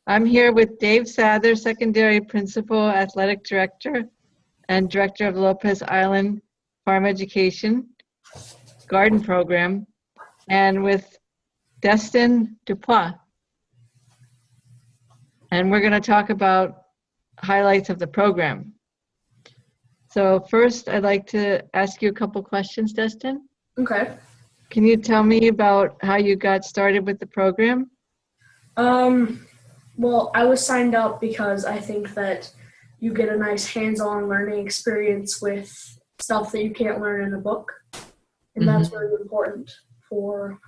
I'm here with Dave Sather, Secondary Principal, Athletic Director, and Director of Lopez Island Farm Education Garden Program, and with Destin Deveux. And we're going to talk about highlights of the program. So first, I'd like to ask you a couple questions, Destin. Okay. Can you tell me about how you got started with the program? Well, I was signed up because I think that you get a nice hands-on learning experience with stuff that you can't learn in a book. And that's really important for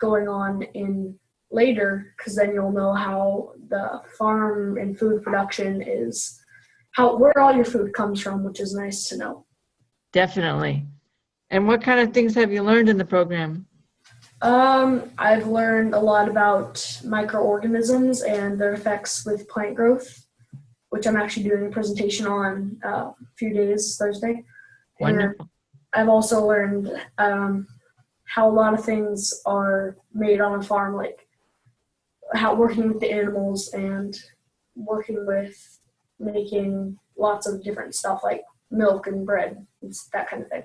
going on in later, because then you'll know how the farm and food production is, where all your food comes from, which is nice to know. Definitely. And what kind of things have you learned in the program? I've learned a lot about microorganisms and their effects with plant growth, which I'm actually doing a presentation on a few days, Thursday. Wonderful. And I've also learned how a lot of things are made on a farm, like how working with the animals and working with making lots of different stuff like milk and bread and that kind of thing.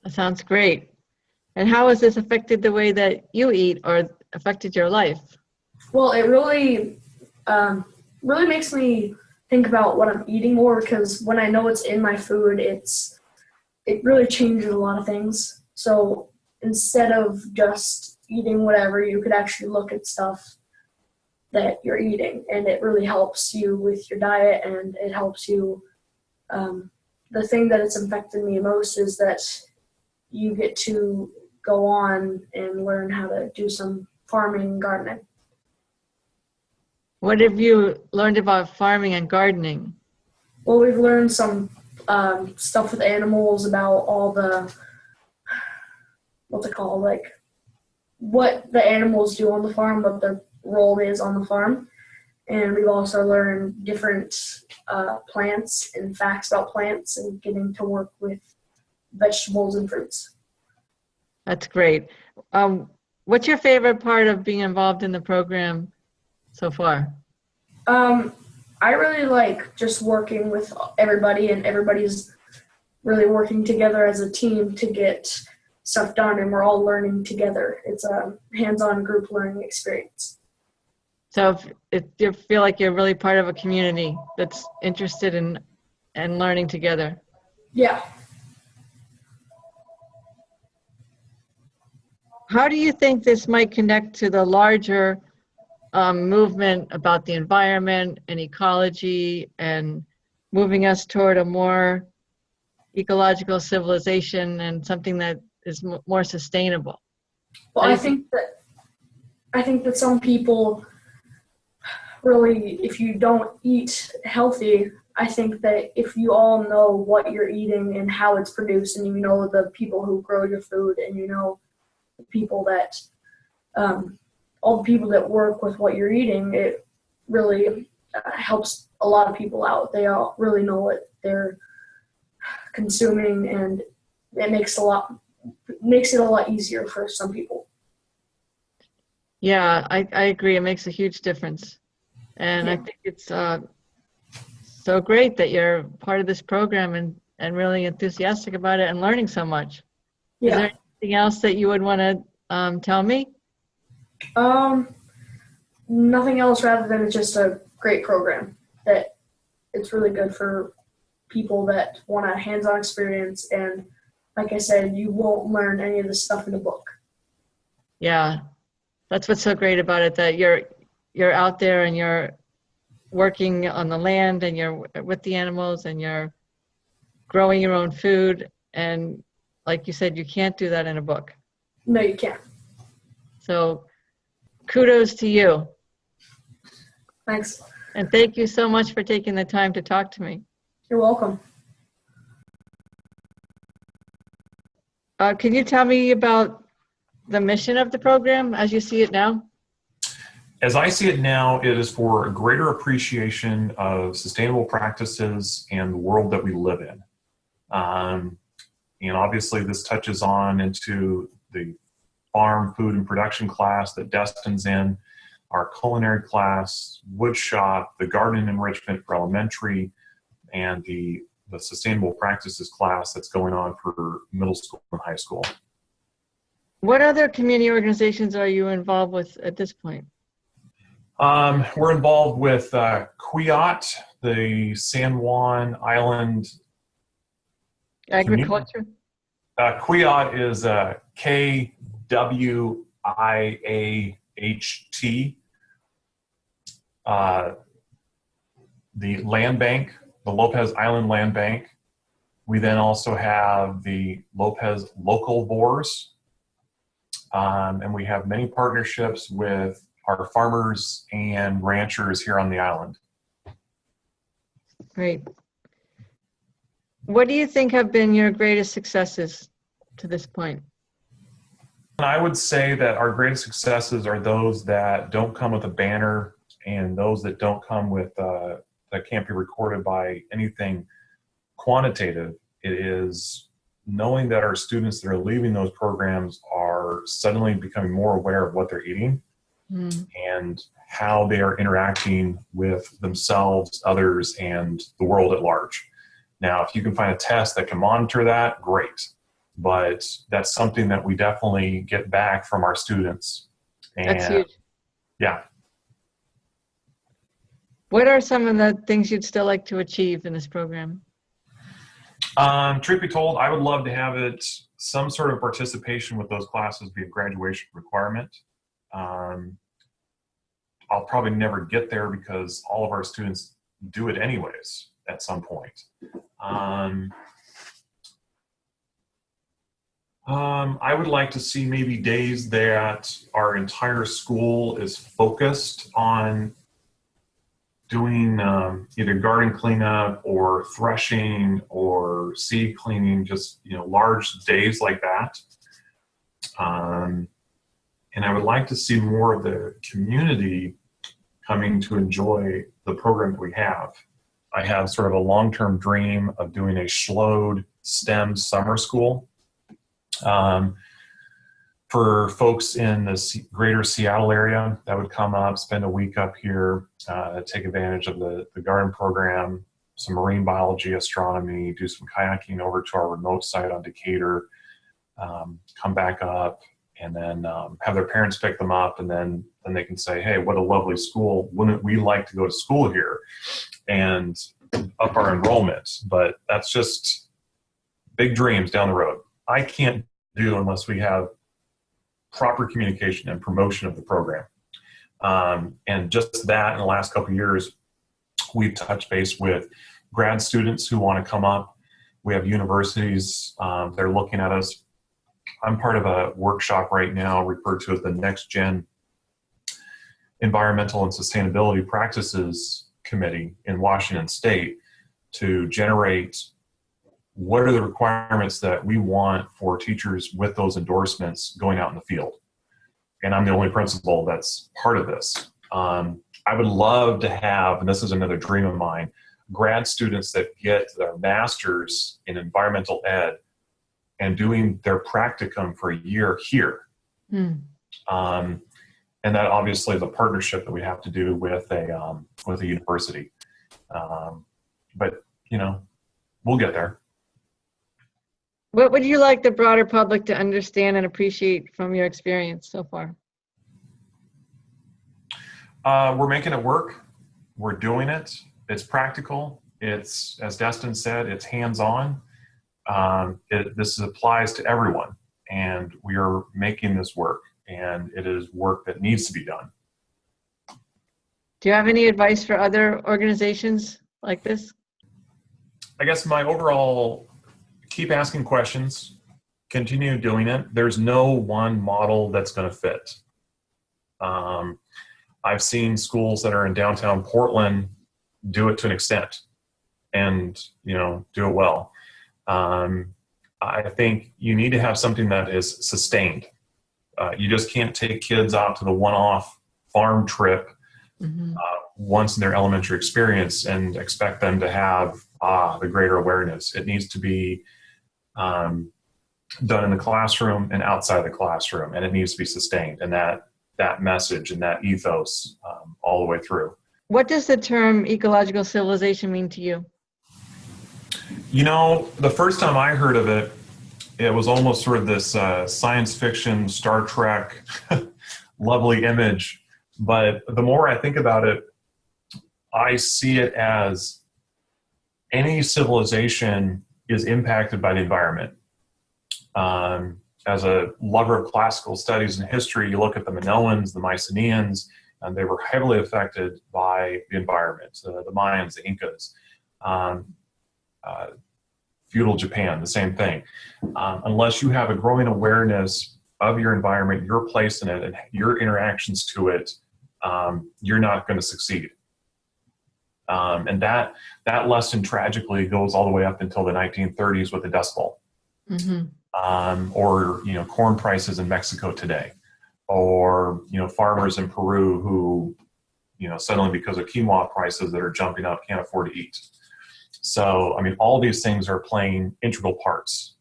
That sounds great. And how has this affected the way that you eat or affected your life? Well, it really makes me think about what I'm eating more, because when I know it's in my food, it really changes a lot of things. So instead of just eating whatever, you could actually look at stuff that you're eating, and it really helps you with your diet, and it helps you. The thing that it's affected me most is that you get to go on and learn how to do some farming and gardening. What have you learned about farming and gardening? Well, we've learned some stuff with animals, about all the, what's it called, like what the animals do on the farm, what their role is on the farm. And we've also learned different plants and facts about plants, and getting to work with vegetables and fruits. That's great. What's your favorite part of being involved in the program so far? I really like just working with everybody, and everybody's really working together as a team to get stuff done, and we're all learning together. It's a hands-on group learning experience. So if you feel like you're really part of a community that's interested in learning together. Yeah. How do you think this might connect to the larger movement about the environment and ecology and moving us toward a more ecological civilization and something that is more sustainable? Well, I think that some people really, if you don't eat healthy, I think that if you all know what you're eating and how it's produced, and you know the people who grow your food, and you know the people that all the people that work with what you're eating, it really helps a lot of people out. They all really know what they're consuming, and it makes it a lot easier for some people. Yeah, I agree. It makes a huge difference. And yeah. I think it's so great that you're part of this program and really enthusiastic about it and learning so much. Yeah. Is there anything else that you would want to tell me? Nothing else, rather than it's just a great program, that it's really good for people that want a hands-on experience. And like I said, you won't learn any of this stuff in a book. Yeah, that's what's so great about it, that you're out there and you're working on the land, and you're with the animals, and you're growing your own food. And like you said, you can't do that in a book. No, you can't. So kudos to you. Thanks. And thank you so much for taking the time to talk to me. You're welcome. Can you tell me about the mission of the program as you see it now? As I see it now, it is for a greater appreciation of sustainable practices and the world that we live in. And obviously this touches on into the farm, food, and production class that Destin's in, our culinary class, wood shop, the garden enrichment for elementary, and the sustainable practices class that's going on for middle school and high school. What other community organizations are you involved with at this point? We're involved with QUIOT, the San Juan Island Agriculture? QUIOT is KWIAHT. The land bank, the Lopez Island Land Bank. We then also have the Lopez Local Vores. And we have many partnerships with our farmers and ranchers here on the island. Great. What do you think have been your greatest successes to this point? And I would say that our greatest successes are those that don't come with a banner and those that don't come with, that can't be recorded by anything quantitative. It is knowing that our students that are leaving those programs are suddenly becoming more aware of what they're eating and how they are interacting with themselves, others, and the world at large. Now, if you can find a test that can monitor that, great. But that's something that we definitely get back from our students. And that's huge. Yeah. What are some of the things you'd still like to achieve in this program? Truth be told, I would love to have it some sort of participation with those classes be a graduation requirement. I'll probably never get there because all of our students do it anyways at some point. I would like to see maybe days that our entire school is focused on doing either garden cleanup or threshing or seed cleaning, just large days like that. And I would like to see more of the community coming to enjoy the program that we have. I have sort of a long-term dream of doing a SHLOD STEM summer school. For folks in the greater Seattle area that would come up, spend a week up here, take advantage of the garden program, some marine biology, astronomy, do some kayaking over to our remote site on Decatur, come back up, and then have their parents pick them up, and then they can say, hey, what a lovely school. Wouldn't we like to go to school here? And up our enrollment. But that's just big dreams down the road. I can't do unless we have proper communication and promotion of the program. And just that in the last couple of years, we've touched base with grad students who want to come up. We have universities, they're looking at us. I'm part of a workshop right now referred to as the Next Gen Environmental and Sustainability Practices Committee in Washington State to generate what are the requirements that we want for teachers with those endorsements going out in the field. And I'm the only principal that's part of this. I would love to have, and this is another dream of mine, grad students that get their master's in environmental ed and doing their practicum for a year here. And that obviously is a partnership that we have to do with a university. But we'll get there. What would you like the broader public to understand and appreciate from your experience so far? We're making it work. We're doing it. It's practical. It's, as Destin said, it's hands-on. This applies to everyone, and we are making this work, and it is work that needs to be done. Do you have any advice for other organizations like this? I guess my overall, keep asking questions, continue doing it. There's no one model that's going to fit. I've seen schools that are in downtown Portland do it to an extent and, do it well. I think you need to have something that is sustained. You just can't take kids out to the one-off farm trip once in their elementary experience and expect them to have the greater awareness. It needs to be done in the classroom and outside the classroom, and it needs to be sustained. And that message and that ethos all the way through. What does the term ecological civilization mean to you? You know, the first time I heard of it, it was almost sort of this science fiction, Star Trek, lovely image. But the more I think about it, I see it as any civilization is impacted by the environment. As a lover of classical studies and history, you look at the Minoans, the Mycenaeans, and they were heavily affected by the environment. The Mayans, the Incas, feudal Japan, the same thing. Unless you have a growing awareness of your environment, your place in it, and your interactions to it, you're not going to succeed. And that lesson tragically goes all the way up until the 1930s with the Dust Bowl. Mm-hmm. Or, you know, corn prices in Mexico today, or, you know, farmers in Peru who, you know, suddenly because of quinoa prices that are jumping up can't afford to eat. So, I mean, all these things are playing integral parts.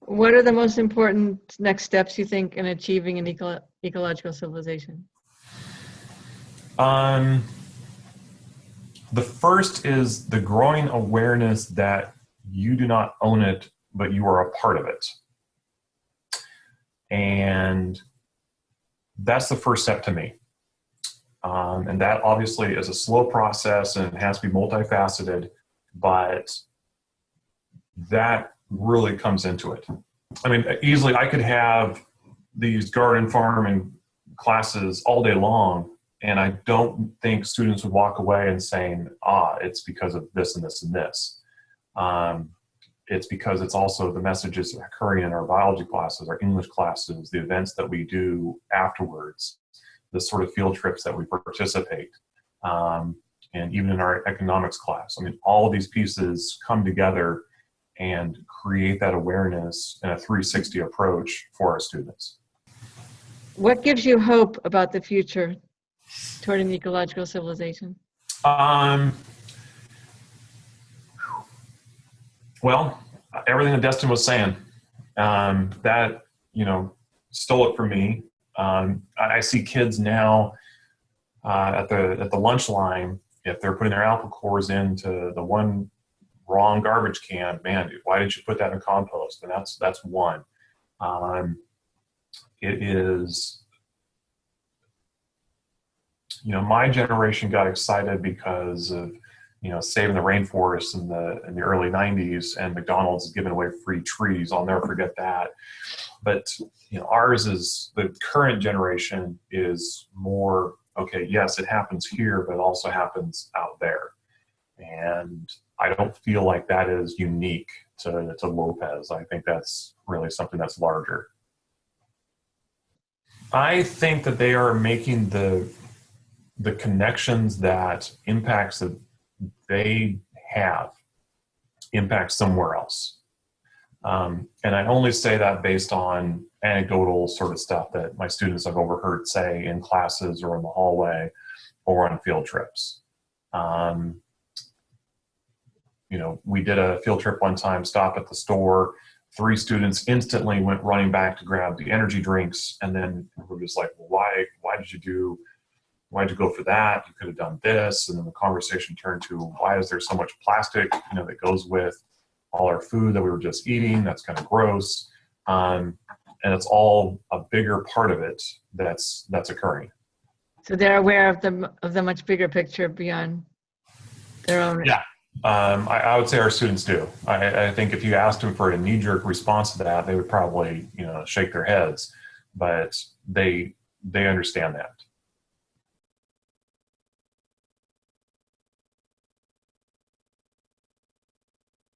What are the most important next steps you think in achieving an ecological civilization? The first is the growing awareness that you do not own it, but you are a part of it. And that's the first step to me. And that obviously is a slow process and it has to be multifaceted, but that really comes into it. I mean, easily I could have these garden farming classes all day long, and I don't think students would walk away and saying, it's because of this and this and this. It's because it's also the messages occurring in our biology classes, our English classes, the events that we do afterwards, the sort of field trips that we participate, and even in our economics class. I mean, all of these pieces come together and create that awareness and a 360 approach for our students. What gives you hope about the future toward an ecological civilization? Well, everything that Destin was saying, that, you know, stole it from me. I see kids now at the lunch line, if they're putting their apple cores into the one wrong garbage can, man, why did you put that in compost? And that's one. It is, you know, my generation got excited because of, you know, saving the rainforests in the early 90s, and McDonald's giving away free trees. I'll never forget that. But, you know, ours is, the current generation is more, okay, yes, it happens here, but it also happens out there. And I don't feel like that is unique to Lopez. I think that's really something that's larger. I think that they are making the connections that impacts that they have impact somewhere else. And I only say that based on anecdotal sort of stuff that my students have overheard say in classes or in the hallway or on field trips. You know, we did a field trip one time, stop at the store. 3 students instantly went running back to grab the energy drinks. And then we were just like, well, why'd you go for that? You could have done this. And then the conversation turned to, why is there so much plastic, you know, that goes with all our food that we were just eating? That's kind of gross. And it's all a bigger part of it that's occurring. So they're aware of the much bigger picture beyond their own. Yeah. I would say our students do. I think if you asked them for a knee-jerk response to that, they would probably, you know, shake their heads, but they understand that.